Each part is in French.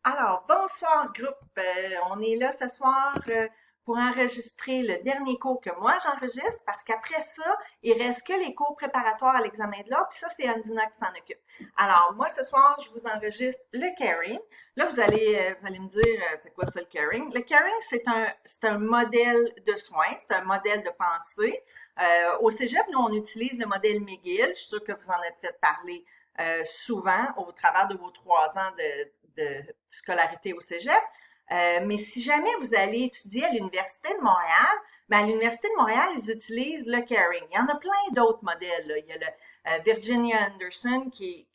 Alors, bonsoir groupe. On est là ce soir pour enregistrer le dernier cours que moi j'enregistre parce qu'après ça, il reste que les cours préparatoires à l'examen de l'ordre, puis ça, c'est Andina qui s'en occupe. Alors, moi ce soir, je vous enregistre le caring. Là, vous allez me dire, c'est quoi ça le caring? Le caring, c'est un modèle de soins, c'est un modèle de pensée. Au Cégep, nous, on utilise le modèle McGill. Je suis sûre que vous en avez fait parler souvent au travers de vos 3 ans de scolarité au Cégep. Mais si jamais vous allez étudier à l'Université de Montréal, ben à l'Université de Montréal, ils utilisent le Caring. Il y en a plein d'autres modèles, là. Il y a le Virginia Anderson qui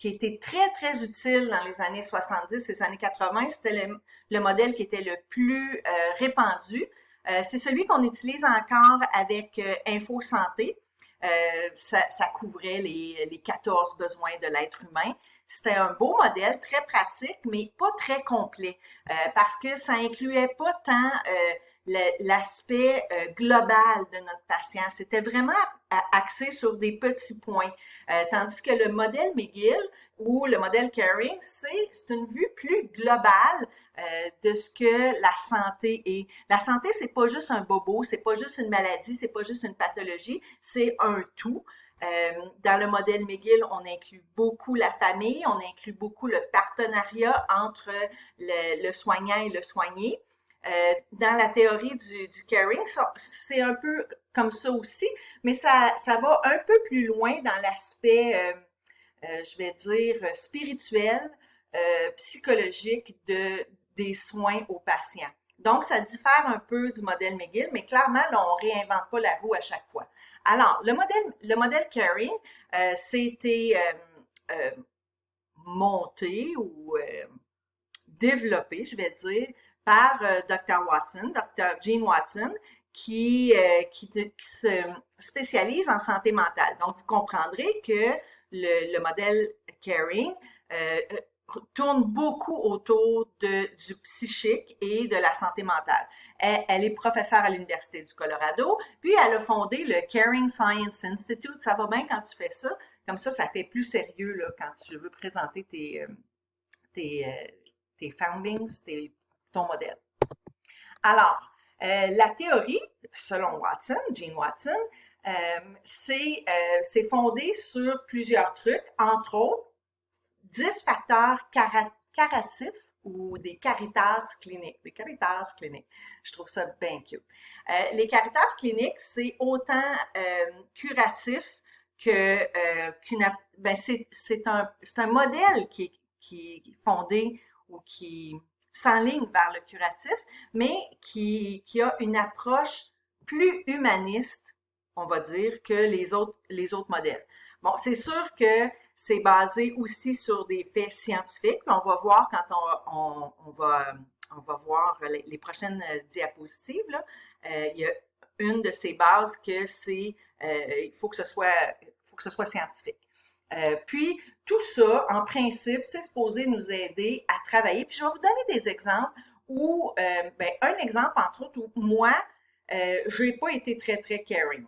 a été très, très utile dans les années 70 et les années 80. C'était le modèle qui était le plus répandu. C'est celui qu'on utilise encore avec Info Santé. Ça couvrait les 14 besoins de l'être humain. C'était un beau modèle, très pratique, mais pas très complet, parce que ça incluait pas tant l'aspect global de notre patient. C'était vraiment axé sur des petits points. Tandis que le modèle McGill ou le modèle Caring, c'est une vue plus globale de ce que la santé est. La santé, c'est pas juste un bobo, c'est pas juste une maladie, c'est pas juste une pathologie, c'est un tout. Dans le modèle McGill, on inclut beaucoup la famille, on inclut beaucoup le partenariat entre le soignant et le soigné. Dans la théorie du caring, c'est un peu comme ça aussi, mais ça va un peu plus loin dans l'aspect, je vais dire, spirituel, psychologique des soins aux patients. Donc, ça diffère un peu du modèle McGill, mais clairement, là, on réinvente pas la roue à chaque fois. Alors, le modèle Caring, c'était monté ou développé, je vais dire, par Dr. Watson, Dr. Gene Watson, qui se spécialise en santé mentale. Donc, vous comprendrez que le modèle Caring euh, tourne beaucoup autour du psychique et de la santé mentale. Elle est professeure à l'Université du Colorado, puis elle a fondé le Caring Science Institute. Ça va bien quand tu fais ça. Comme ça fait plus sérieux là, quand tu veux présenter tes, tes foundings, ton modèle. Alors, la théorie, selon Watson, Gene Watson, c'est fondé sur plusieurs trucs, entre autres 10 facteurs curatifs ou des caritas cliniques. Des caritas cliniques. Je trouve ça bien cute. Les caritas cliniques, c'est autant curatif qu'une... Ben c'est un modèle qui est fondé ou qui s'enligne vers le curatif, mais qui a une approche plus humaniste, on va dire, que les autres modèles. Bon, c'est sûr que c'est basé aussi sur des faits scientifiques. Puis on va voir quand on va voir les prochaines diapositives. Là. Il y a une de ces bases que il faut que ce soit scientifique. Puis, tout ça, en principe, c'est supposé nous aider à travailler. Puis, je vais vous donner des exemples où, un exemple, entre autres, où moi, je n'ai pas été très, très caring.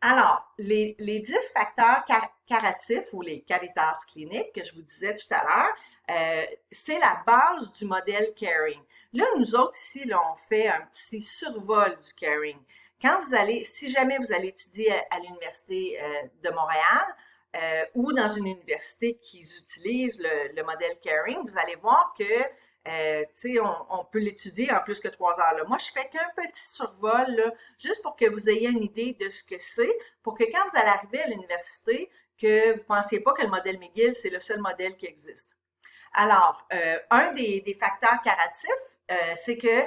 Alors, les 10 facteurs curatifs ou les caritas cliniques que je vous disais tout à l'heure, c'est la base du modèle caring. Là, nous autres ici, là, on fait un petit survol du caring. Si jamais vous allez étudier à l'Université de Montréal ou dans une université qui utilise le modèle caring, vous allez voir que on peut l'étudier en plus que 3 heures. Là. Moi, je fais qu'un petit survol, là, juste pour que vous ayez une idée de ce que c'est, pour que quand vous allez arriver à l'université, que vous ne pensiez pas que le modèle McGill, c'est le seul modèle qui existe. Alors, un des facteurs curatifs, c'est que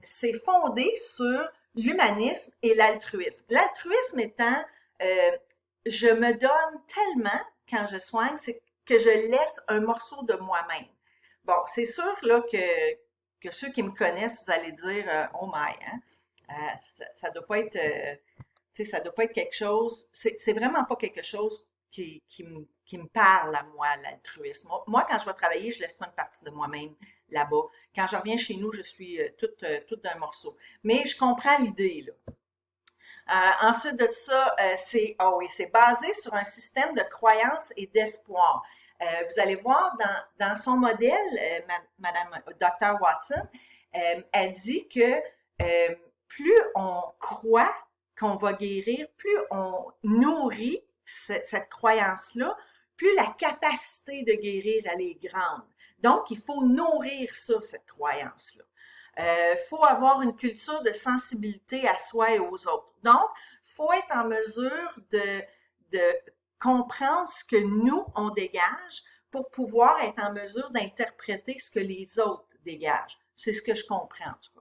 c'est fondé sur l'humanisme et l'altruisme. L'altruisme étant, je me donne tellement quand je soigne, c'est que je laisse un morceau de moi-même. Bon, c'est sûr là que ceux qui me connaissent, vous allez dire oh my, hein? Ça doit pas être ça doit pas être quelque chose, c'est vraiment pas quelque chose qui me parle à moi, l'altruisme. Moi, quand je vais travailler, je laisse pas une partie de moi-même là-bas. Quand je reviens chez nous, je suis toute d'un morceau. Mais je comprends l'idée, là. Ensuite de ça, c'est basé sur un système de croyance et d'espoir. Vous allez voir dans son modèle, Madame Dr. Watson, elle dit que plus on croit qu'on va guérir, plus on nourrit cette croyance-là, plus la capacité de guérir, elle est grande. Donc, il faut nourrir ça, cette croyance-là. Faut avoir une culture de sensibilité à soi et aux autres. Donc, faut être en mesure de comprendre ce que nous, on dégage pour pouvoir être en mesure d'interpréter ce que les autres dégagent. C'est ce que je comprends, en tout cas.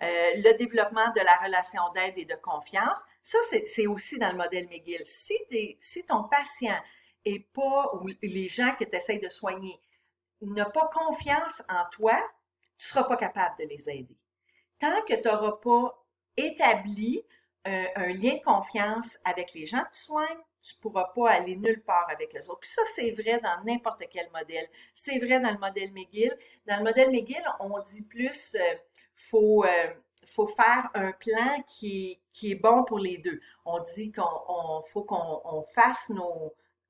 Le développement de la relation d'aide et de confiance, ça, c'est aussi dans le modèle McGill. Si ton patient est pas, ou les gens que tu essaies de soigner, n'ont pas confiance en toi, tu seras pas capable de les aider. Tant que tu n'auras pas établi un lien de confiance avec les gens que tu soignes, tu ne pourras pas aller nulle part avec les autres. Puis ça, c'est vrai dans n'importe quel modèle. C'est vrai dans le modèle McGill. Dans le modèle McGill, on dit plus faut faire un plan qui est bon pour les deux. On dit faut qu'on fasse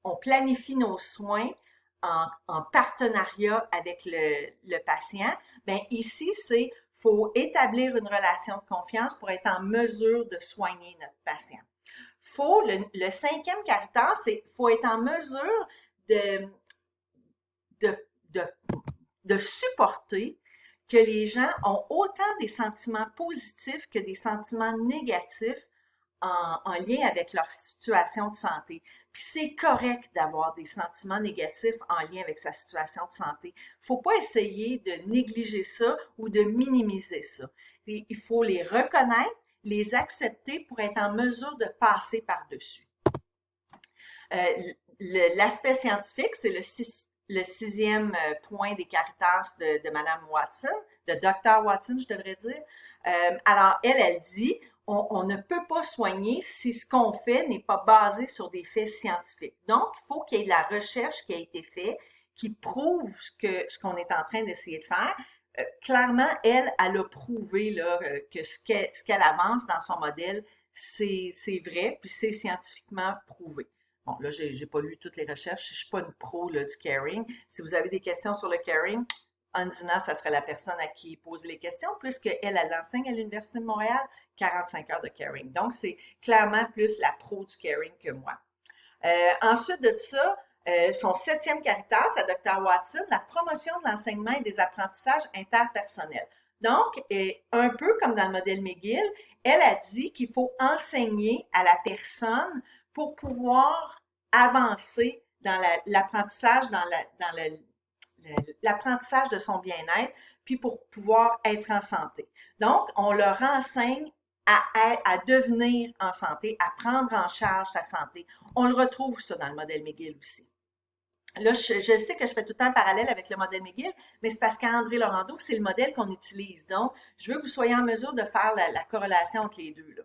on planifie nos soins en partenariat avec le patient. Ben ici, faut établir une relation de confiance pour être en mesure de soigner notre patient. Le cinquième caractère, faut être en mesure de, de, de, de supporter que les gens ont autant des sentiments positifs que des sentiments négatifs en lien avec leur situation de santé. Puis c'est correct d'avoir des sentiments négatifs en lien avec sa situation de santé. Faut pas essayer de négliger ça ou de minimiser ça. Il faut les reconnaître, les accepter pour être en mesure de passer par-dessus. L'aspect scientifique, c'est le sixième point des Caritas de Madame Watson, de Dr. Watson, je devrais dire. Alors, elle dit, on ne peut pas soigner si ce qu'on fait n'est pas basé sur des faits scientifiques. Donc, il faut qu'il y ait de la recherche qui a été faite, qui prouve ce qu'on est en train d'essayer de faire. Clairement, elle a prouvé là, que ce qu'elle avance dans son modèle, c'est vrai, puis c'est scientifiquement prouvé. Bon, là, j'ai pas lu toutes les recherches. Je suis pas une pro là, du caring. Si vous avez des questions sur le caring, Andina, ça serait la personne à qui poser les questions, puisqu'elle, elle enseigne à l'Université de Montréal 45 heures de caring. Donc, c'est clairement plus la pro du caring que moi. Ensuite de ça, son septième caractère, à Dr. Watson, la promotion de l'enseignement et des apprentissages interpersonnels. Donc, un peu comme dans le modèle McGill, elle a dit qu'il faut enseigner à la personne pour pouvoir avancer dans l'apprentissage, l'apprentissage de son bien-être, puis pour pouvoir être en santé. Donc, on leur enseigne à devenir en santé, à prendre en charge sa santé. On le retrouve ça dans le modèle McGill aussi. Là, je sais que je fais tout le temps un parallèle avec le modèle McGill, mais c'est parce qu'André Laurando, c'est le modèle qu'on utilise. Donc, je veux que vous soyez en mesure de faire la corrélation entre les deux, là.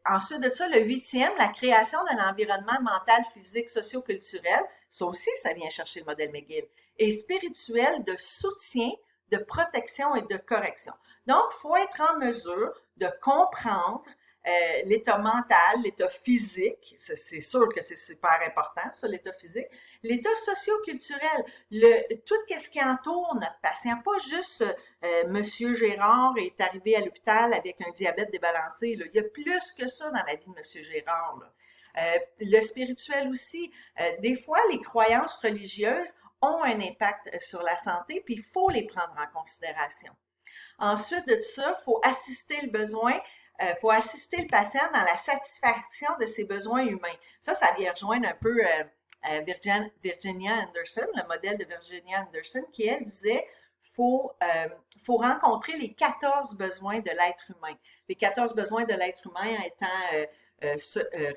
Ensuite de ça, le huitième, la création d'un environnement mental, physique, socio-culturel. Ça aussi, ça vient chercher le modèle McGill. Et spirituel de soutien, de protection et de correction. Donc, il faut être en mesure de comprendre l'état mental, l'état physique, c'est sûr que c'est super important, ça, l'état physique, l'état socio-culturel, tout ce qui entoure notre patient, pas juste Monsieur Gérard est arrivé à l'hôpital avec un diabète débalancé, là. Il y a plus que ça dans la vie de Monsieur Gérard, là. Le spirituel aussi, des fois, les croyances religieuses ont un impact sur la santé, puis il faut les prendre en considération. Ensuite de ça, il faut assister le besoin faut assister le patient dans la satisfaction de ses besoins humains. Ça vient rejoindre un peu Virginia Anderson, le modèle de Virginia Anderson, qui, elle, disait faut rencontrer les 14 besoins de l'être humain. Les 14 besoins de l'être humain étant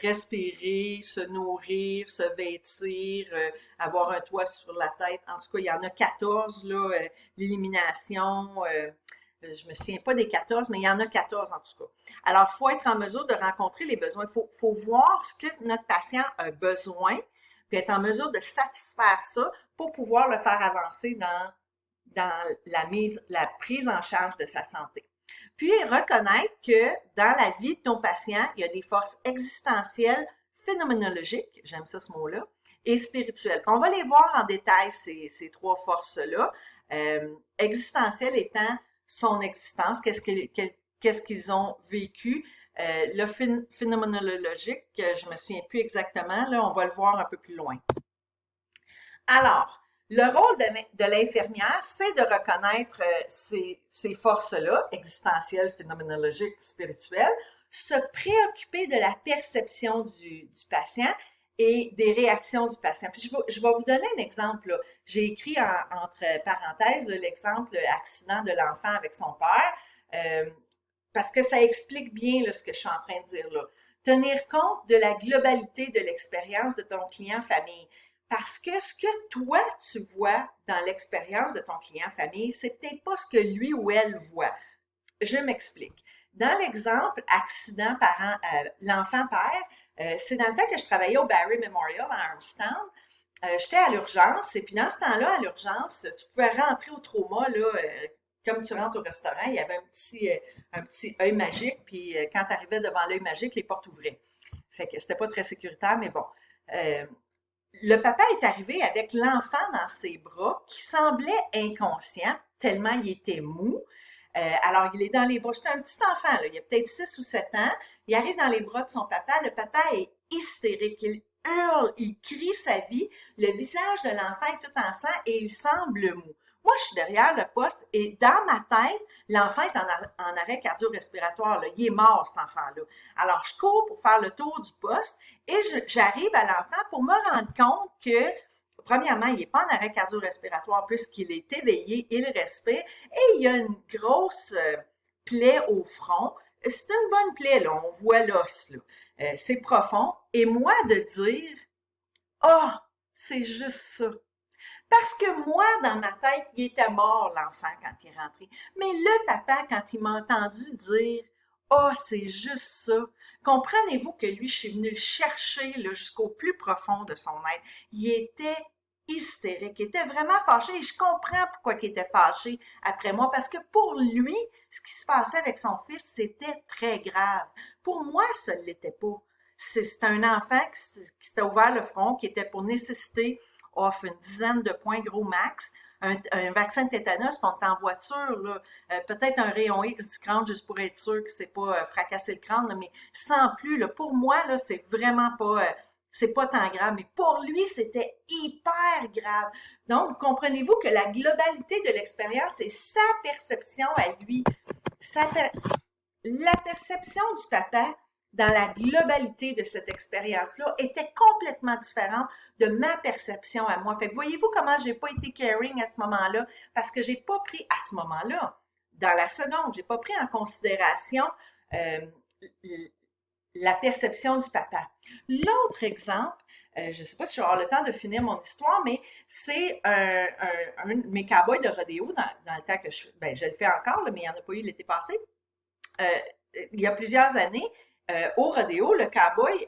respirer, se nourrir, se vêtir, avoir un toit sur la tête. En tout cas, il y en a 14, là, l'élimination, je me souviens pas des 14, mais il y en a 14 en tout cas. Alors, il faut être en mesure de rencontrer les besoins. Il faut voir ce que notre patient a besoin, puis être en mesure de satisfaire ça pour pouvoir le faire avancer dans la prise en charge de sa santé. Puis, reconnaître que dans la vie de ton patient, il y a des forces existentielles phénoménologiques, j'aime ça ce mot-là, et spirituelle. Puis on va les voir en détail, ces trois forces-là. Existentielle étant son existence, qu'est-ce qu'ils ont vécu. Le phénoménologique, je me souviens plus exactement, là, on va le voir un peu plus loin. Alors, le rôle de l'infirmière, c'est de reconnaître ces forces-là, existentielles, phénoménologiques, spirituelles, se préoccuper de la perception du patient et des réactions du patient. Puis je vais vous donner un exemple. Là. J'ai écrit entre parenthèses l'exemple accident de l'enfant avec son père, parce que ça explique bien là, ce que je suis en train de dire là. Tenir compte de la globalité de l'expérience de ton client famille. Parce que ce que toi, tu vois dans l'expérience de ton client famille, c'est peut-être pas ce que lui ou elle voit. Je m'explique. Dans l'exemple accident parent, l'enfant-père, c'est dans le temps que je travaillais au Barry Memorial à Armstown. J'étais à l'urgence et puis dans ce temps-là, à l'urgence, tu pouvais rentrer au trauma, là, comme tu rentres au restaurant, il y avait un petit œil magique, puis quand tu arrivais devant l'œil magique, les portes ouvraient. Fait que c'était pas très sécuritaire, mais bon. Le papa est arrivé avec l'enfant dans ses bras qui semblait inconscient, tellement il était mou. Alors, il est dans les bras, c'est un petit enfant, là, il a peut-être 6 ou 7 ans. Il arrive dans les bras de son papa. Le papa est hystérique. Il hurle, il crie sa vie. Le visage de l'enfant est tout en sang et il semble mou. Moi, je suis derrière le poste et dans ma tête, l'enfant est en arrêt cardio-respiratoire. Là. Il est mort, cet enfant-là. Alors, je cours pour faire le tour du poste et j'arrive à l'enfant pour me rendre compte que, premièrement, il n'est pas en arrêt cardio-respiratoire puisqu'il est éveillé, il respire et il y a une grosse plaie au front. C'est une bonne plaie, là. On voit l'os, là. C'est profond. Et moi, de dire, ah, oh, c'est juste ça. Parce que moi, dans ma tête, il était mort, l'enfant, quand il est rentré. Mais le papa, quand il m'a entendu dire « Ah, oh, c'est juste ça », comprenez-vous que lui, je suis venue le chercher là, jusqu'au plus profond de son être. Il était hystérique, il était vraiment fâché et je comprends pourquoi il était fâché après moi, parce que pour lui, ce qui se passait avec son fils, c'était très grave. Pour moi, ça ne l'était pas. C'est un enfant qui s'était ouvert le front, qui était pour nécessiter off une dizaine de points gros max, un vaccin de tétanos, puis on est en voiture, là, peut-être un rayon X du crâne juste pour être sûr que c'est pas fracasser le crâne, là, mais sans plus, là, pour moi, là, c'est vraiment pas, c'est pas tant grave, mais pour lui, c'était hyper grave. Donc, comprenez-vous que la globalité de l'expérience est sa perception à lui, la perception du papa dans la globalité de cette expérience-là était complètement différente de ma perception à moi. Fait que voyez-vous comment j'ai pas été caring à ce moment-là? Parce que j'ai pas pris à ce moment-là, dans la seconde, j'ai pas pris en considération la perception du papa. L'autre exemple, je ne sais pas si je vais avoir le temps de finir mon histoire, mais c'est un de mes cowboys de rodéo dans le temps que je le fais encore, là, mais il n'y en a pas eu l'été passé. Il y a plusieurs années, au rodéo, le cowboy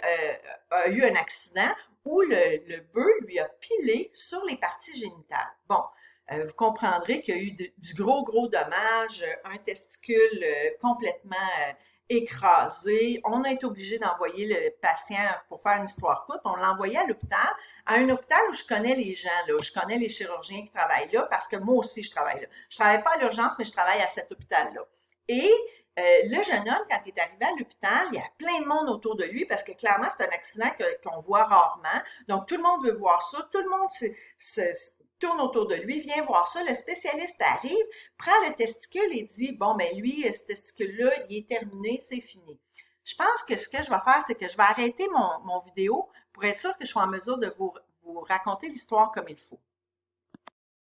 a eu un accident où le bœuf lui a pilé sur les parties génitales. Bon, vous comprendrez qu'il y a eu du gros dommage, un testicule complètement écrasé. On a été obligé d'envoyer le patient pour faire une histoire courte. On l'a envoyé à un hôpital où je connais les gens, là, où je connais les chirurgiens qui travaillent là, parce que moi aussi, je travaille là. Je travaille pas à l'urgence, mais je travaille à cet hôpital-là. Et le jeune homme, quand il est arrivé à l'hôpital, il y a plein de monde autour de lui parce que clairement, c'est un accident qu'on voit rarement. Donc, tout le monde veut voir ça. Tout le monde se tourne autour de lui, vient voir ça. Le spécialiste arrive, prend le testicule et dit, bon, ben lui, ce testicule-là, il est terminé, c'est fini. Je pense que ce que je vais faire, c'est que je vais arrêter mon vidéo pour être sûr que je sois en mesure de vous raconter l'histoire comme il faut.